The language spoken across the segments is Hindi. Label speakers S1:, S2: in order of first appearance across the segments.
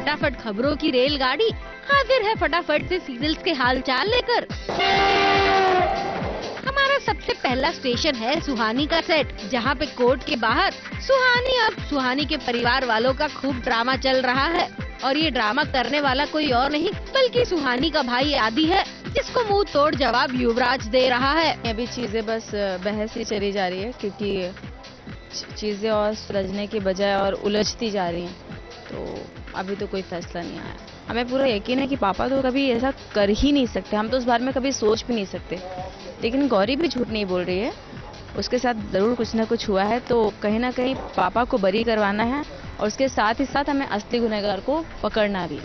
S1: फटाफट खबरों की रेलगाड़ी हाजिर है फटाफट से सीरियल्स के हालचाल लेकर। हमारा सबसे पहला स्टेशन है सुहानी का सेट, जहां पे कोर्ट के बाहर सुहानी और सुहानी के परिवार वालों का खूब ड्रामा चल रहा है। और ये ड्रामा करने वाला कोई और नहीं बल्कि सुहानी का भाई आदि है, जिसको मुंह तोड़ जवाब युवराज दे रहा है।
S2: अभी चीजें बस बहस ही चली जा रही है, क्योंकि चीजें और सुलझने की बजाय और उलझती जा रही हैं। तो अभी तो कोई फैसला नहीं आया। हमें पूरा यकीन है कि पापा तो कभी ऐसा कर ही नहीं सकते, हम तो उस बारे में कभी सोच भी नहीं सकते। लेकिन गौरी भी झूठ नहीं बोल रही है, उसके साथ जरूर कुछ ना कुछ हुआ है। तो कहीं ना कहीं पापा को बरी करवाना है और उसके साथ ही साथ हमें असली गुनहगार को पकड़ना भी।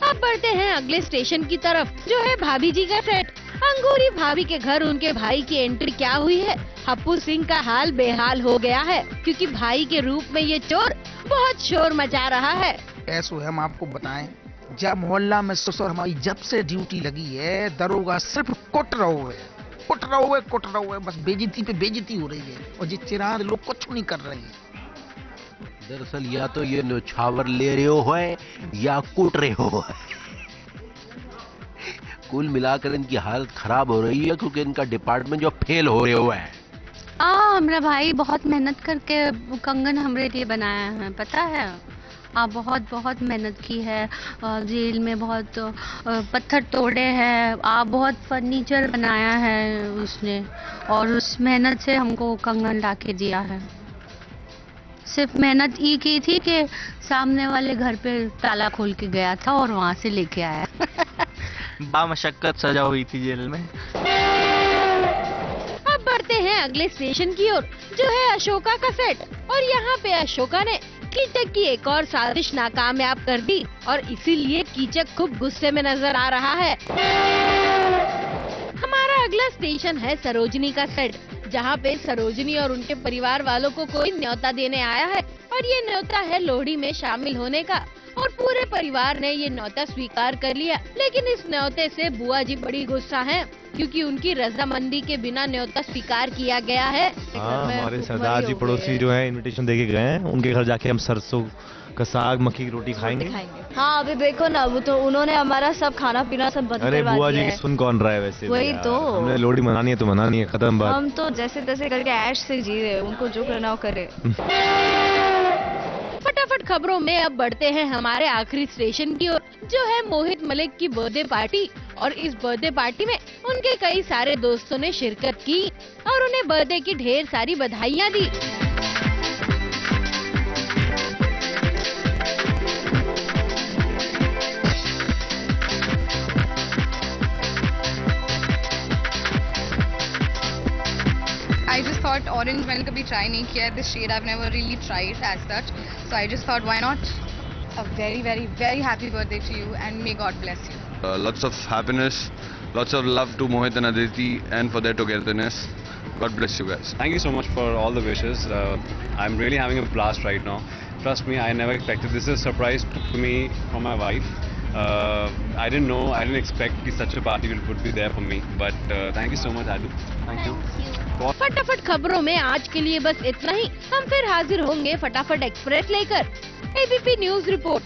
S1: अब बढ़ते हैं अगले स्टेशन की तरफ, जो है भाभी जी का सेट। अंगूरी भाभी के घर उनके भाई की एंट्री क्या हुई है? हप्पू सिंह का हाल बेहाल हो गया है, क्योंकि भाई के रूप में ये चोर बहुत शोर मचा रहा है।
S3: ऐसो हम आपको बताएं, जब मोहल्ला में ससुर हमारी जब से ड्यूटी लगी है, दरोगा सिर्फ कुट रहो है, बस बेइज्जती पे बेइज्जती हो रही है और ये चिराग लोग कुछ नहीं कर रहे हैं।
S4: दरअसल या तो ये न्योछावर ले रहे हो है या कूट रहे हो है। कुल मिलाकर इनकी हालत खराब हो रही है, क्योंकि इनका डिपार्टमेंट जो फेल हो रहे हुआ है।
S5: हमारा भाई बहुत मेहनत करके कंगन हमारे लिए बनाया है, पता है। बहुत बहुत मेहनत की है, जेल में बहुत पत्थर तोड़े हैं, बहुत फर्नीचर बनाया है उसने, और उस मेहनत से हमको कंगन ला के दिया है। सिर्फ मेहनत ये की थी कि सामने वाले घर पे ताला खोल के गया था और वहाँ से लेके आया।
S6: बामशक्कत सजा हुई थी जेल में।
S1: अब बढ़ते हैं अगले स्टेशन की ओर, जो है अशोका का सेट। और यहाँ पे अशोका ने कीचक की एक और साजिश नाकामयाब कर दी और इसीलिए कीचक खूब गुस्से में नजर आ रहा है। हमारा अगला स्टेशन है सरोजनी का सेट, जहाँ पे सरोजनी और उनके परिवार वालों को कोई न्योता देने आया है, और ये न्योता है लोहड़ी में शामिल होने का। और पूरे परिवार ने ये न्योता स्वीकार कर लिया, लेकिन इस न्योते से बुआ जी बड़ी गुस्सा हैं, क्योंकि उनकी रजामंदी के बिना न्योता स्वीकार किया गया है।
S7: हमारे सरदार जी पड़ोसी जो है इनविटेशन देके गए हैं, उनके घर जाके हम सरसों का साग मक्की की रोटी खाएंगे।
S2: हाँ, अभी देखो ना, वो तो उन्होंने हमारा सब खाना पीना सब बंद करवा दिया है।
S7: अरे बुआ जी की सुन कौन रहा है वैसे?
S2: वही तो,
S7: हमने लोहड़ी मनानी है तो मनानी है, खत्म बात।
S2: हम तो जैसे तैसे करके ऐश से जी रहे, उनको जो करना हो करे।
S1: फटाफट खबरों में अब बढ़ते हैं हमारे आखिरी स्टेशन की ओर, जो है मोहित मलिक की बर्थडे पार्टी। और इस बर्थडे पार्टी में उनके कई सारे दोस्तों ने शिरकत की और उन्हें बर्थडे की ढेर सारी बधाइयाँ दी।
S8: I just thought orange मैंने कभी try नहीं किया है, this shade I've never really tried as such, so I just thought why not? A very very very happy birthday to you and may God bless you.
S9: Lots of happiness, lots of love to Mohit and Aditi and for their togetherness. God bless you guys.
S10: Thank you so much for all the wishes. I'm really having a blast right now. Trust me, I never expected this. Is a surprise to me from my wife. I didn't know, I didn't expect that such a party would be there for me. But thank you so much, Adu. Thank you.
S1: फटाफट खबरों में आज के लिए बस इतना ही। हम फिर हाजिर होंगे फटाफट एक्सप्रेस लेकर। ABP news report.